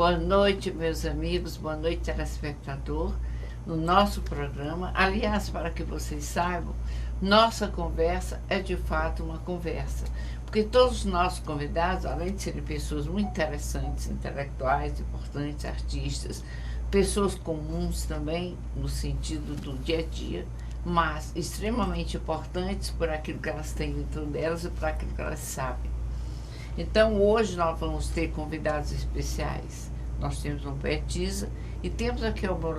Boa noite, meus amigos, boa noite, telespectador, no nosso programa. Aliás, para que vocês saibam, nossa conversa é de fato uma conversa, porque todos os nossos convidados, além de serem pessoas muito interessantes, intelectuais, importantes, artistas, pessoas comuns também, no sentido do dia a dia, mas extremamente importantes por aquilo que elas têm dentro delas e por aquilo que elas sabem. Então, hoje nós vamos ter convidados especiais. Nós temos um poetisa e temos aqui ao meu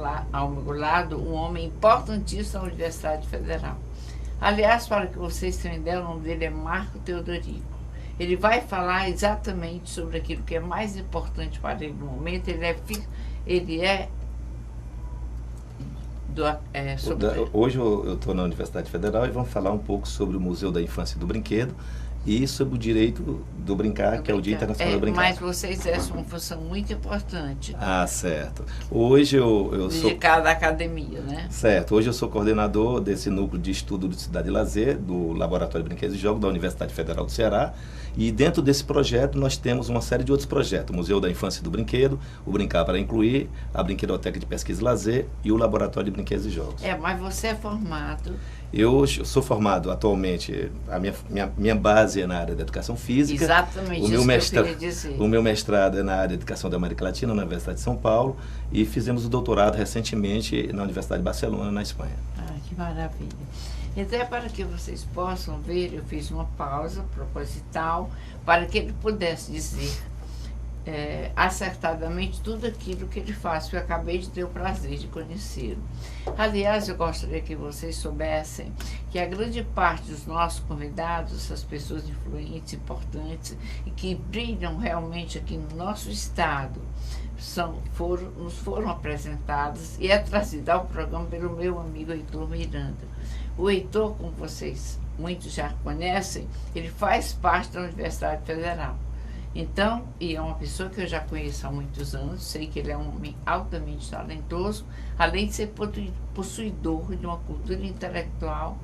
lado um homem importantíssimo da Universidade Federal. Aliás, para que vocês tenham ideia, o nome dele é Marco Teodorico. Ele vai falar exatamente sobre aquilo que é mais importante para ele no momento. Hoje eu estou na Universidade Federal e vamos falar um pouco sobre o Museu da Infância e do Brinquedo e sobre o direito do brincar, que é o Dia Internacional do Brincar. Mas vocês exercem uma função muito importante. Ah, certo. Hoje eu sou... Dedicado à academia, né? Certo. Hoje eu sou coordenador desse núcleo de estudo de cidade e lazer, do Laboratório de Brinquedos e Jogos da Universidade Federal do Ceará. E dentro desse projeto nós temos uma série de outros projetos. O Museu da Infância e do Brinquedo, o Brincar para Incluir, a Brinquedoteca de Pesquisa e Lazer e o Laboratório de Brinquedos e Jogos. Mas você é formado... Eu sou formado atualmente, a minha base é na área da educação física. Exatamente, isso que eu queria dizer. O meu mestrado é na área de educação da América Latina, na Universidade de São Paulo, e fizemos o doutorado recentemente na Universidade de Barcelona, na Espanha. Ah, que maravilha. Então, para que vocês possam ver, eu fiz uma pausa proposital para que ele pudesse dizer acertadamente tudo aquilo que ele faz, que eu acabei de ter o prazer de conhecê-lo. Aliás, eu gostaria que vocês soubessem que a grande parte dos nossos convidados, essas pessoas influentes, importantes e que brilham realmente aqui no nosso estado, nos foram apresentadas e é trazida ao programa pelo meu amigo Heitor Miranda. O Heitor, como vocês muitos já conhecem, ele faz parte da Universidade Federal. Então, e é uma pessoa que eu já conheço há muitos anos, sei que ele é um homem altamente talentoso, além de ser possuidor de uma cultura intelectual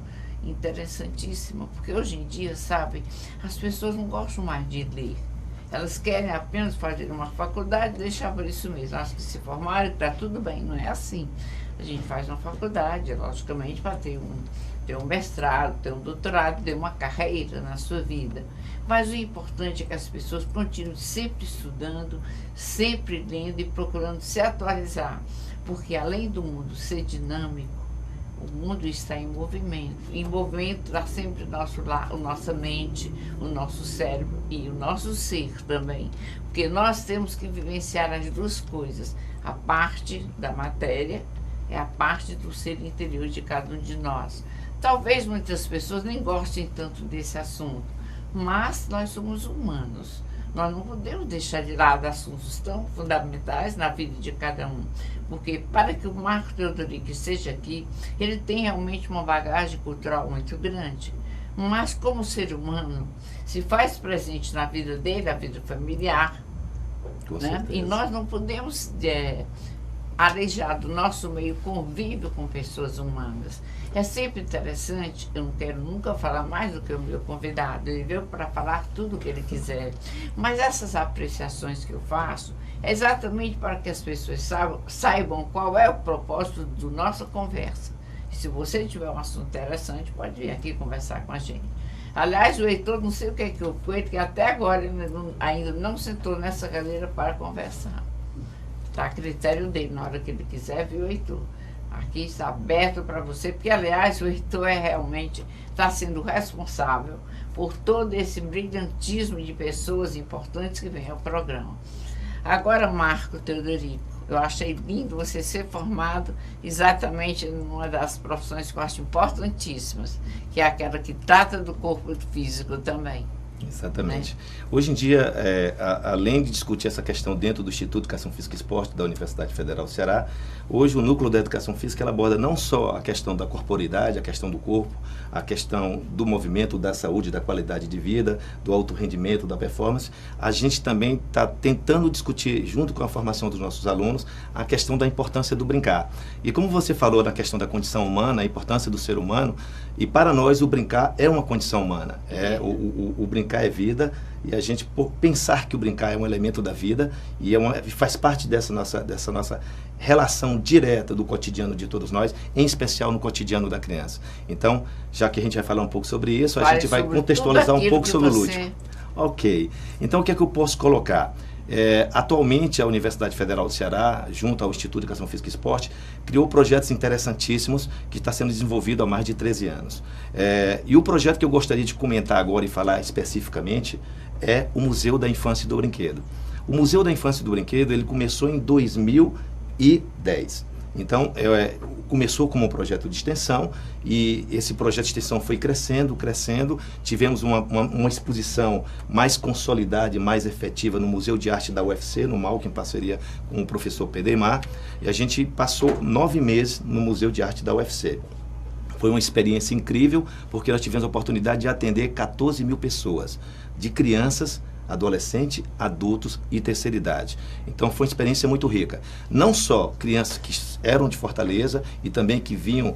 interessantíssima, porque hoje em dia, sabe, as pessoas não gostam mais de ler. Elas querem apenas fazer uma faculdade e deixar por isso mesmo. Acho que se formarem, está tudo bem, não é assim. A gente faz uma faculdade, logicamente, para ter um mestrado, ter um doutorado, ter uma carreira na sua vida. Mas o importante é que as pessoas continuem sempre estudando, sempre lendo e procurando se atualizar. Porque além do mundo ser dinâmico, o mundo está em movimento. Em movimento está sempre a nossa mente, o nosso cérebro e o nosso ser também. Porque nós temos que vivenciar as duas coisas. A parte da matéria é a parte do ser interior de cada um de nós. Talvez muitas pessoas nem gostem tanto desse assunto, mas nós somos humanos. Nós não podemos deixar de lado assuntos tão fundamentais na vida de cada um, porque para que o Marco Teodorico esteja aqui, ele tem realmente uma bagagem cultural muito grande, mas como ser humano, se faz presente na vida dele, a vida familiar, né? E nós não podemos alejar do nosso meio convívio com pessoas humanas. É sempre interessante, eu não quero nunca falar mais do que o meu convidado, ele veio para falar tudo o que ele quiser, mas essas apreciações que eu faço é exatamente para que as pessoas saibam qual é o propósito da nossa conversa. E se você tiver um assunto interessante, pode vir aqui conversar com a gente. Aliás, o Heitor, não sei o que é que eu fui, que até agora ainda não sentou nessa cadeira para conversar. Está a critério dele, na hora que ele quiser, viu, Heitor? Aqui está aberto para você, porque, aliás, o Heitor realmente está sendo responsável por todo esse brilhantismo de pessoas importantes que vem ao programa. Agora, Marco Teodorico, eu achei lindo você ser formado exatamente numa das profissões que eu acho importantíssimas, que é aquela que trata do corpo físico também. Exatamente. Né? Hoje em dia, além de discutir essa questão dentro do Instituto de Educação Física e Esporte da Universidade Federal do Ceará, hoje o núcleo da educação física ela aborda não só a questão da corporeidade, a questão do corpo, a questão do movimento, da saúde, da qualidade de vida, do alto rendimento, da performance. A gente também está tentando discutir, junto com a formação dos nossos alunos, a questão da importância do brincar. E como você falou na questão da condição humana, a importância do ser humano, e para nós o brincar é uma condição humana. O brincar brincar é vida, e a gente, por pensar que o brincar é um elemento da vida, e faz parte dessa nossa relação direta do cotidiano de todos nós, em especial no cotidiano da criança. Então, já que a gente vai falar um pouco sobre isso, a gente vai contextualizar um pouco sobre o lúdico. Ok. Então, o que é que eu posso colocar? Atualmente, a Universidade Federal do Ceará, junto ao Instituto de Educação Física e Esporte, criou projetos interessantíssimos que está sendo desenvolvido há mais de 13 anos. E o projeto que eu gostaria de comentar agora e falar especificamente é o Museu da Infância e do Brinquedo. O Museu da Infância e do Brinquedo, ele começou em 2010. Então, começou como um projeto de extensão, e esse projeto de extensão foi crescendo. Tivemos uma exposição mais consolidada e mais efetiva no Museu de Arte da UFC, no MAUC, em parceria com o professor Pedemar, e a gente passou 9 meses no Museu de Arte da UFC. Foi uma experiência incrível, porque nós tivemos a oportunidade de atender 14 mil pessoas, de crianças, adolescente, adultos e terceira idade. Então foi uma experiência muito rica. Não só crianças que eram de Fortaleza e também que vinham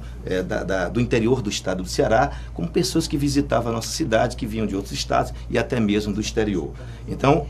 do interior do estado do Ceará, como pessoas que visitavam a nossa cidade, que vinham de outros estados e até mesmo do exterior. Então,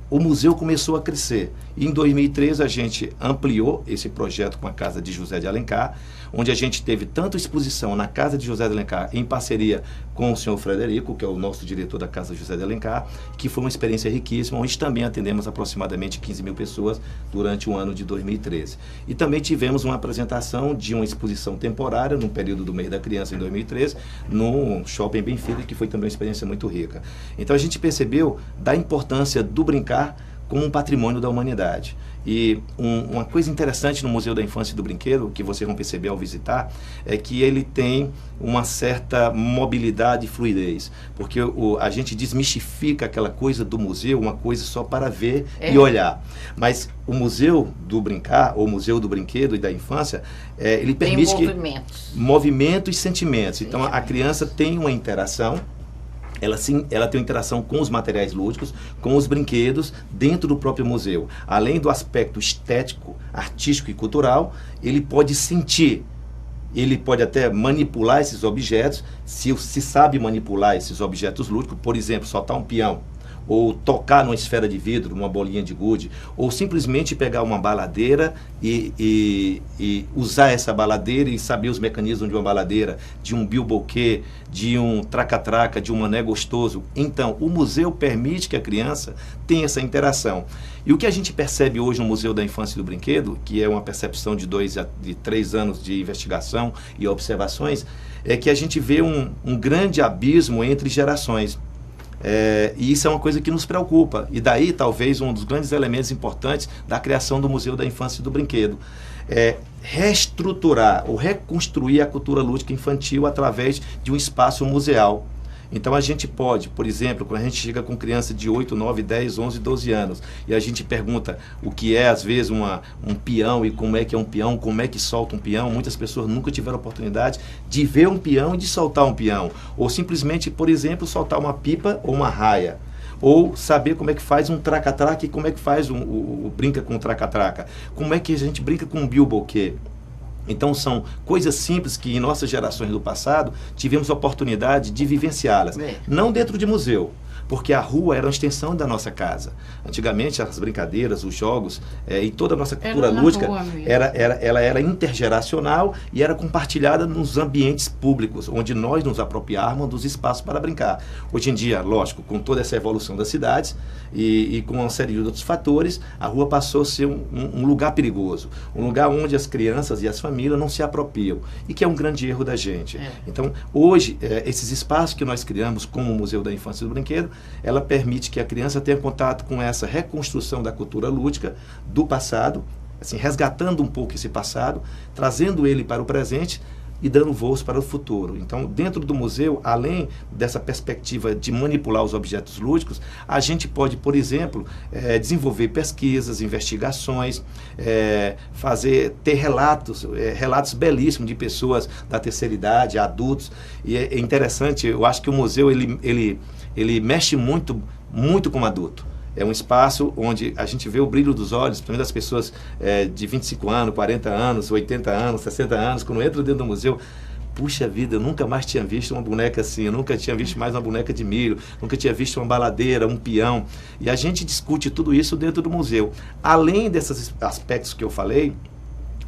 o museu começou a crescer. E em 2013 a gente ampliou esse projeto com a Casa de José de Alencar, onde a gente teve tanto exposição na Casa de José de Alencar, em parceria com o senhor Frederico, que é o nosso diretor da Casa José de Alencar, que foi uma experiência riquíssima, onde também atendemos aproximadamente 15 mil pessoas durante o ano de 2013. E também tivemos uma apresentação de uma exposição temporária, no período do mês da criança, em 2013, no Shopping Benfica, que foi também uma experiência muito rica. Então a gente percebeu da importância do brincar como um patrimônio da humanidade. E uma coisa interessante no Museu da Infância e do Brinquedo, que vocês vão perceber ao visitar, é que ele tem uma certa mobilidade e fluidez, porque a gente desmistifica aquela coisa do museu, uma coisa só para ver e olhar. Mas o Museu do Brincar, ou Museu do Brinquedo e da Infância, ele permite movimento e sentimentos. Então a criança tem uma interação. Ela tem uma interação com os materiais lúdicos, com os brinquedos dentro do próprio museu. Além do aspecto estético, artístico e cultural, ele pode sentir, ele pode até manipular esses objetos, se sabe manipular esses objetos lúdicos, por exemplo, soltar um peão, ou tocar numa esfera de vidro, numa bolinha de gude, ou simplesmente pegar uma baladeira e usar essa baladeira e saber os mecanismos de uma baladeira, de um bilboquê, de um traca-traca, de um mané gostoso. Então, o museu permite que a criança tenha essa interação. E o que a gente percebe hoje no Museu da Infância e do Brinquedo, que é uma percepção de 2 a 3 anos de investigação e observações, é que a gente vê um grande abismo entre gerações. E isso é uma coisa que nos preocupa, e daí talvez um dos grandes elementos importantes da criação do Museu da Infância e do Brinquedo é reestruturar ou reconstruir a cultura lúdica infantil através de um espaço museal. Então a gente pode, por exemplo, quando a gente chega com criança de 8, 9, 10, 11, 12 anos e a gente pergunta o que é às vezes um peão e como é que é um peão, como é que solta um peão, muitas pessoas nunca tiveram oportunidade de ver um peão e de soltar um peão, ou simplesmente, por exemplo, soltar uma pipa ou uma raia, ou saber como é que faz um traca-traca e como é que faz brinca com um traca-traca, como é que a gente brinca com um bilboquê. Então são coisas simples que em nossas gerações do passado tivemos a oportunidade de vivenciá-las. Não dentro de museu, porque a rua era uma extensão da nossa casa. Antigamente as brincadeiras, os jogos e toda a nossa cultura lúdica ela era intergeracional e era compartilhada nos ambientes públicos, onde nós nos apropriáramos dos espaços para brincar. Hoje em dia, lógico, com toda essa evolução das cidades e com uma série de outros fatores, a rua passou a ser um lugar perigoso, um lugar onde as crianças e as famílias não se apropriam, e que é um grande erro da gente. Então, hoje, esses espaços que nós criamos, como o Museu da Infância e do Brinquedo, ela permite que a criança tenha contato com essa reconstrução da cultura lúdica do passado, assim, resgatando um pouco esse passado, trazendo ele para o presente e dando voos para o futuro. Então, dentro do museu, além dessa perspectiva de manipular os objetos lúdicos, a gente pode, por exemplo, desenvolver pesquisas, investigações, ter relatos belíssimos de pessoas da terceira idade, adultos. E é interessante, eu acho que o museu ele mexe muito com o adulto. É um espaço onde a gente vê o brilho dos olhos, principalmente das pessoas de 25 anos, 40 anos, 80 anos, 60 anos, quando entra dentro do museu, puxa vida, eu nunca mais tinha visto uma boneca assim, eu nunca tinha visto mais uma boneca de milho, nunca tinha visto uma baladeira, um peão. E a gente discute tudo isso dentro do museu. Além desses aspectos que eu falei,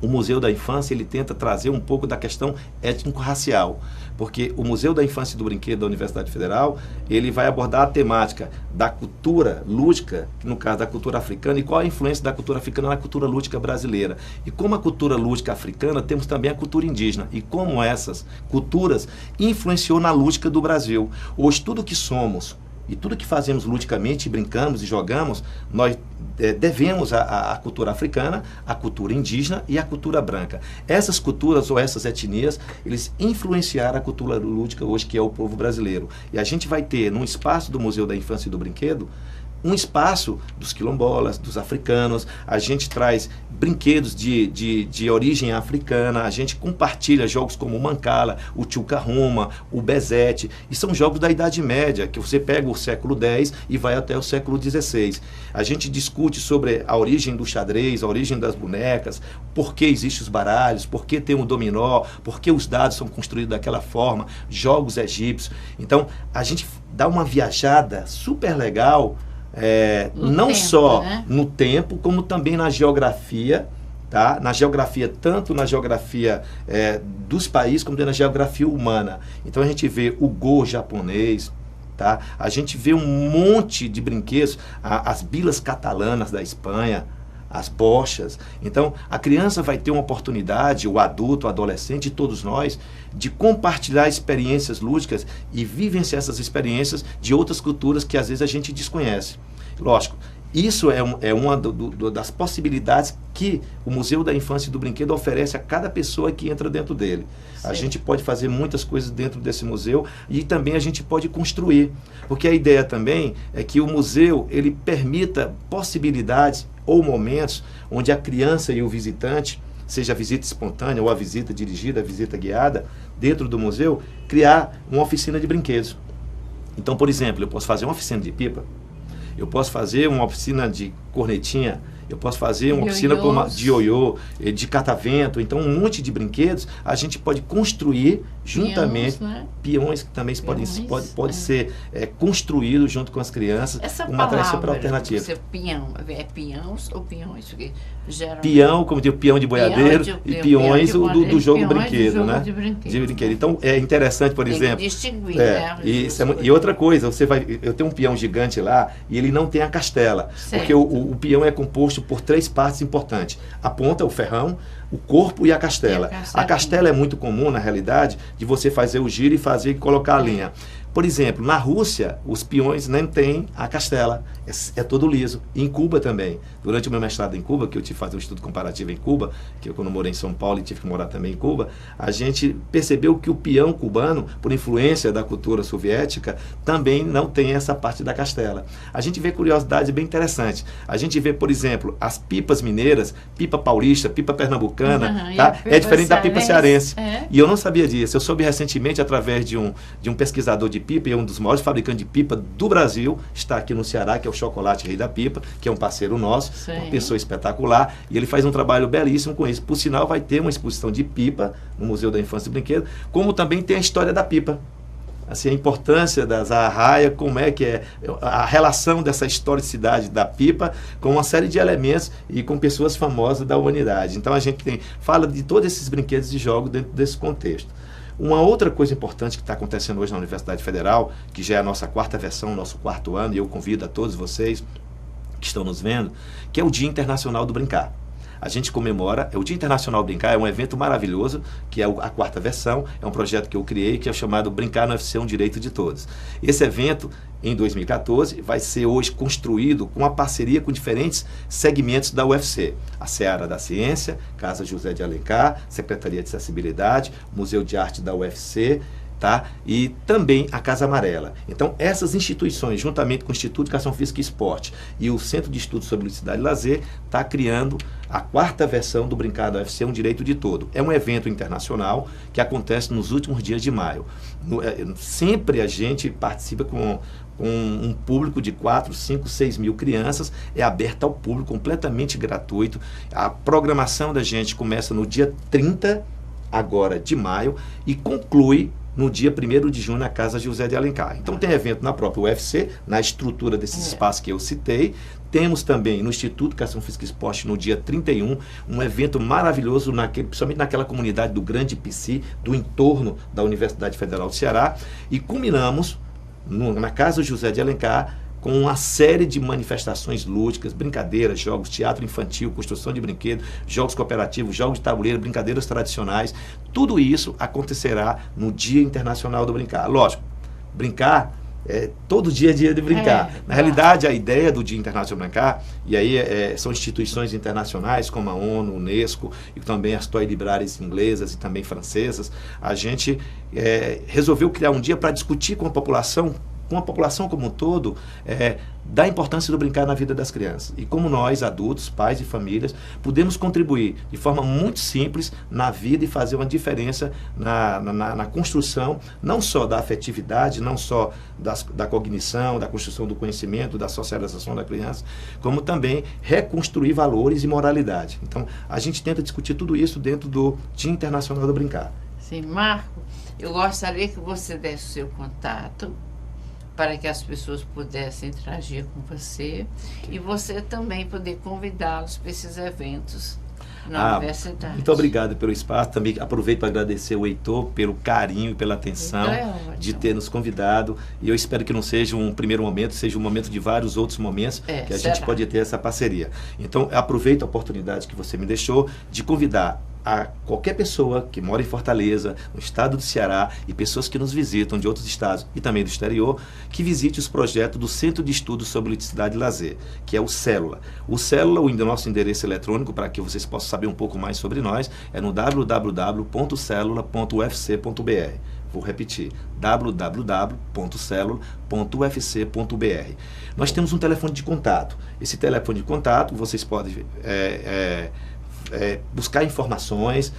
o Museu da Infância, ele tenta trazer um pouco da questão étnico-racial, porque o Museu da Infância e do Brinquedo da Universidade Federal, ele vai abordar a temática da cultura lúdica, no caso da cultura africana, e qual a influência da cultura africana na cultura lúdica brasileira. E como a cultura lúdica africana, temos também a cultura indígena, e como essas culturas influenciou na lúdica do Brasil. Hoje, tudo que somos, e tudo que fazemos ludicamente, brincamos e jogamos, nós devemos à cultura africana, à cultura indígena e à cultura branca. Essas culturas ou essas etnias, eles influenciaram a cultura lúdica hoje, que é o povo brasileiro. E a gente vai ter, num espaço do Museu da Infância e do Brinquedo, um espaço dos quilombolas, dos africanos, a gente traz brinquedos de origem africana, a gente compartilha jogos como o Mancala, o Tchuca-Ruma, o Bezete, e são jogos da Idade Média, que você pega o século X e vai até o século XVI. A gente discute sobre a origem do xadrez, a origem das bonecas, por que existem os baralhos, por que tem o dominó, por que os dados são construídos daquela forma, jogos egípcios. Então, a gente dá uma viajada super legal, não tempo, só no tempo, como também na geografia, tá? Na geografia, tanto na geografia dos países, como na geografia humana. Então a gente vê o Go japonês, tá? A gente vê um monte de brinquedos, as bilas catalanas da Espanha, as bochas. Então a criança vai ter uma oportunidade, o adulto, o adolescente, todos nós, de compartilhar experiências lúdicas e vivenciar essas experiências de outras culturas que às vezes a gente desconhece. Lógico, isso é uma das possibilidades que o Museu da Infância e do Brinquedo oferece a cada pessoa que entra dentro dele. Sim. A gente pode fazer muitas coisas dentro desse museu e também a gente pode construir, porque a ideia também é que o museu ele permita possibilidades ou momentos onde a criança e o visitante, seja a visita espontânea ou a visita dirigida, a visita guiada, dentro do museu, criar uma oficina de brinquedos. Então, por exemplo, eu posso fazer uma oficina de pipa, eu posso fazer uma oficina de cornetinha, eu posso fazer uma oficina de ioiô, de catavento. Então, um monte de brinquedos a gente pode construir juntamente. Peões que também pode ser construído junto com as crianças. Essa uma palavra, super alternativa. Você, peão, é peões ou peões? Porque geralmente... Peão, como diz, peão de boiadeiro, e peões do jogo brinquedo, né? De brinquedo. Então, é interessante, por exemplo... distinguir, né? E outra coisa, eu tenho um peão gigante lá e ele não tem a castela. Certo. Porque o peão é composto por 3 partes importantes. A ponta, o ferrão, o corpo e a castela. A castela é muito comum, na realidade, de você fazer o giro e colocar a linha. Por exemplo, na Rússia, os peões nem têm a castela, é todo liso. E em Cuba também. Durante o meu mestrado em Cuba, que eu tive que fazer um estudo comparativo em Cuba, que eu quando morei em São Paulo e tive que morar também em Cuba, a gente percebeu que o peão cubano, por influência da cultura soviética, também não tem essa parte da castela. A gente vê curiosidades bem interessantes. A gente vê, por exemplo, as pipas mineiras, pipa paulista, pipa pernambucana, tá? É diferente da pipa cearense. E eu não sabia disso. Eu soube recentemente, através de um pesquisador de pipa, e um dos maiores fabricantes de pipa do Brasil, está aqui no Ceará, que é o Chocolate Rei da Pipa, que é um parceiro nosso, sim, uma pessoa espetacular, e ele faz um trabalho belíssimo com isso. Por sinal, vai ter uma exposição de pipa no Museu da Infância e Brinquedo, como também tem a história da pipa. Assim, a importância das arraias, como é que é a relação dessa historicidade da pipa com uma série de elementos e com pessoas famosas da humanidade. Então a gente fala de todos esses brinquedos de jogos dentro desse contexto. Uma outra coisa importante que está acontecendo hoje na Universidade Federal, que já é a nossa 4ª versão, nosso 4º ano, e eu convido a todos vocês que estão nos vendo, que é o Dia Internacional do Brincar. A gente comemora, o Dia Internacional do Brincar é um evento maravilhoso, que é a 4ª versão, é um projeto que eu criei, que é chamado Brincar no UFC, um Direito de Todos. Esse evento, em 2014, vai ser hoje construído com uma parceria com diferentes segmentos da UFC. A Seara da Ciência, Casa José de Alencar, Secretaria de Acessibilidade, Museu de Arte da UFC, tá? E também a Casa Amarela. Então, essas instituições, juntamente com o Instituto de Educação Física e Esporte e o Centro de Estudos sobre Ludicidade e Lazer, está criando a 4ª versão do Brincar da UFC, um Direito de Todo. É um evento internacional que acontece nos últimos dias de maio. Sempre a gente participa com um público de 4, 5, 6 mil crianças, é aberto ao público, completamente gratuito. A programação da gente começa no dia 30 agora de maio e conclui no dia 1º de junho na Casa José de Alencar. Então tem evento na própria UFC, na estrutura desses espaços que eu citei. Temos também no Instituto Educação Física e Esporte no dia 31, um evento maravilhoso, principalmente naquela comunidade do Grande PC, do entorno da Universidade Federal do Ceará. E culminamos na Casa José de Alencar com uma série de manifestações lúdicas, brincadeiras, jogos, teatro infantil, construção de brinquedos, jogos cooperativos, jogos de tabuleiro, brincadeiras tradicionais. Tudo isso acontecerá no Dia Internacional do Brincar. Lógico, brincar, todo dia é dia de brincar. Na realidade, a ideia do Dia Internacional do Brincar, e aí são instituições internacionais como a ONU, Unesco, e também as Toy Libraries inglesas e também francesas, a gente resolveu criar um dia para discutir com a população como um todo, da importância do brincar na vida das crianças. E como nós, adultos, pais e famílias, podemos contribuir de forma muito simples na vida e fazer uma diferença na construção, não só da afetividade, não só da cognição, da construção do conhecimento, da socialização da criança, como também reconstruir valores e moralidade. Então, a gente tenta discutir tudo isso dentro do Dia Internacional do Brincar. Sim, Marco, eu gostaria que você desse o seu contato para que as pessoas pudessem interagir com você e você também poder convidá-los para esses eventos na universidade. Muito obrigado pelo espaço. Também aproveito para agradecer o Heitor pelo carinho e pela atenção de ter nos convidado. E eu espero que não seja um primeiro momento, seja um momento de vários outros momentos que a gente pode ter essa parceria. Então, aproveito a oportunidade que você me deixou de convidar a qualquer pessoa que mora em Fortaleza, no estado do Ceará, e pessoas que nos visitam de outros estados e também do exterior, que visite os projetos do Centro de Estudos sobre Ludicidade e Lazer, que é o Célula. O Célula, o nosso endereço eletrônico, para que vocês possam saber um pouco mais sobre nós, é no www.celula.ufc.br. Vou repetir, www.celula.ufc.br. Nós temos um telefone de contato. Esse telefone de contato, vocês podem buscar informações,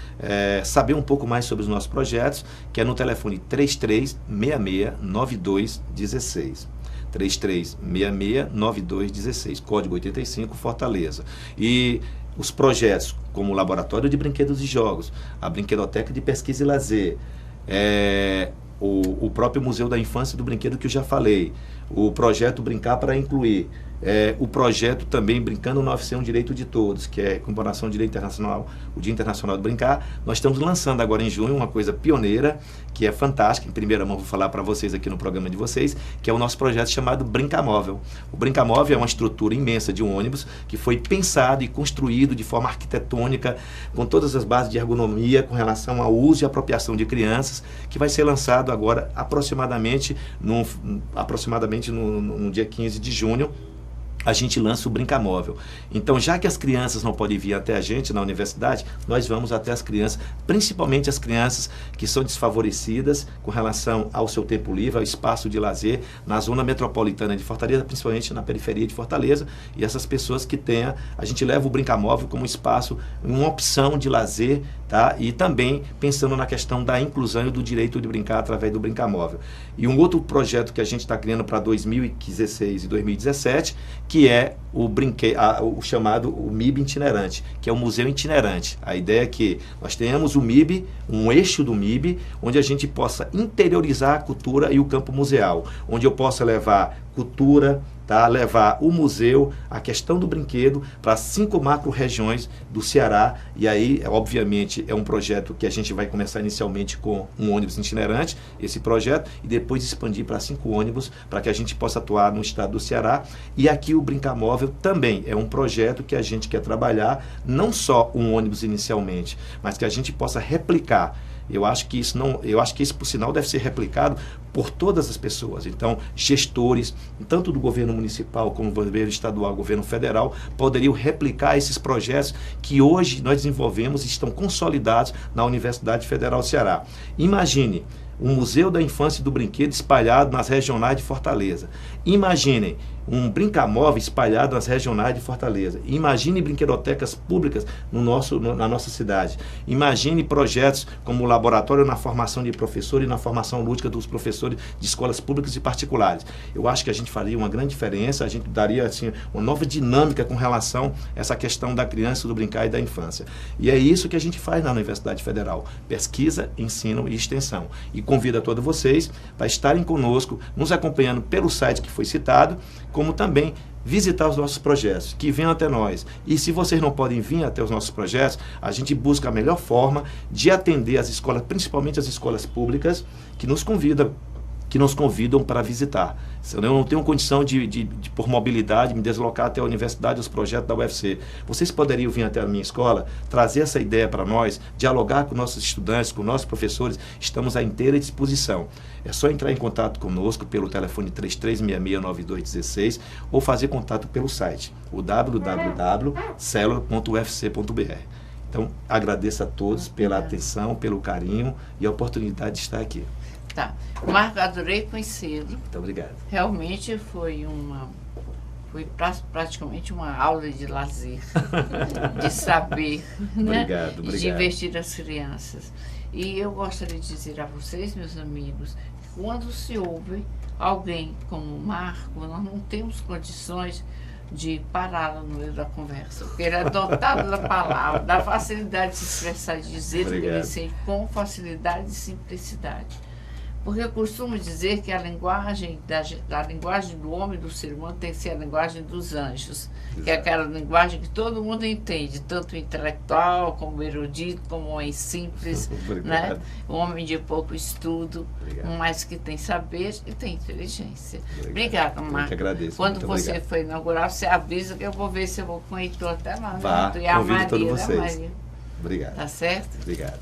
saber um pouco mais sobre os nossos projetos, que é no telefone 3366-9216. 3366-9216, código 85, Fortaleza. E os projetos como o Laboratório de Brinquedos e Jogos, a Brinquedoteca de Pesquisa e Lazer, o próprio Museu da Infância e do Brinquedo que eu já falei, o projeto Brincar para Incluir, o projeto também Brincando no UFC, um Direito de Todos, que é comemoração do Direito Internacional, o Dia Internacional do Brincar. Nós estamos lançando agora em junho uma coisa pioneira, que é fantástica, em primeira mão vou falar para vocês aqui no programa de vocês, que é o nosso projeto chamado Brincamóvel. O Brincamóvel é uma estrutura imensa de um ônibus que foi pensado e construído de forma arquitetônica, com todas as bases de ergonomia com relação ao uso e apropriação de crianças, que vai ser lançado agora aproximadamente no dia 15 de junho. A gente lança o Brincamóvel. Então, já que as crianças não podem vir até a gente na universidade, nós vamos até as crianças, principalmente as crianças que são desfavorecidas com relação ao seu tempo livre, ao espaço de lazer na zona metropolitana de Fortaleza, principalmente na periferia de Fortaleza, e essas pessoas que tenham, a gente leva o Brincamóvel como espaço, uma opção de lazer, tá? E também pensando na questão da inclusão e do direito de brincar através do Brincamóvel. E um outro projeto que a gente está criando para 2016 e 2017, que é o chamado o MIB itinerante, que é o Museu Itinerante. A ideia é que nós tenhamos o MIB, um eixo do MIB, onde a gente possa interiorizar a cultura e o campo museal, onde eu possa levar cultura, levar o museu, a questão do brinquedo para 5 macro-regiões do Ceará. E aí, obviamente, é um projeto que a gente vai começar inicialmente com um ônibus itinerante, esse projeto, e depois expandir para 5 ônibus, para que a gente possa atuar no estado do Ceará. E aqui o Brincamóvel também é um projeto que a gente quer trabalhar, não só um ônibus inicialmente, mas que a gente possa replicar. Eu acho que esse, por sinal, deve ser replicado por todas as pessoas. Então, gestores, tanto do governo municipal como do governo estadual, governo federal, poderiam replicar esses projetos que hoje nós desenvolvemos e estão consolidados na Universidade Federal do Ceará. Imagine um Museu da Infância e do Brinquedo espalhado nas regionais de Fortaleza. Imaginem um brincamóvel espalhado nas regionais de Fortaleza. Imagine brinquedotecas públicas na nossa cidade. Imagine projetos como o laboratório na formação de professores e na formação lúdica dos professores de escolas públicas e particulares. Eu acho que a gente faria uma grande diferença, a gente daria assim, uma nova dinâmica com relação a essa questão da criança, do brincar e da infância. E é isso que a gente faz na Universidade Federal. Pesquisa, ensino e extensão. E convido a todos vocês para estarem conosco, nos acompanhando pelo site que foi citado, como também visitar os nossos projetos, que venham até nós. E se vocês não podem vir até os nossos projetos, a gente busca a melhor forma de atender as escolas, principalmente as escolas públicas, que nos convidam para visitar. Eu não tenho condição por mobilidade, me deslocar até a universidade, os projetos da UFC. Vocês poderiam vir até a minha escola, trazer essa ideia para nós, dialogar com nossos estudantes, com nossos professores. Estamos à inteira disposição. É só entrar em contato conosco pelo telefone 3366-9216 ou fazer contato pelo site, o www.celula.ufc.br. Então, agradeço a todos pela atenção, pelo carinho e a oportunidade de estar aqui. Tá. Marco, adorei conhecê-lo. Muito obrigado. Realmente foi praticamente uma aula de lazer, de saber, né? Obrigado. De divertir as crianças. E eu gostaria de dizer a vocês, meus amigos, que quando se ouve alguém como o Marco, nós não temos condições de pará-lo no meio da conversa, porque ele é dotado da palavra, da facilidade de se expressar, de dizer o que ele sente com facilidade e simplicidade. Porque eu costumo dizer que a linguagem do homem e do ser humano tem que ser a linguagem dos anjos. Exato. Que é aquela linguagem que todo mundo entende, tanto o intelectual, como o erudito, como o homem simples, né? O homem de pouco estudo, mas que tem saber e tem inteligência. Obrigada, Marco. Eu que agradeço. Quando você for inaugurar, você avisa que eu vou ver se eu vou com o Heitor até lá. Vá, e a convido Maria, todos vocês. Maria. Obrigado. Tá certo? Obrigado.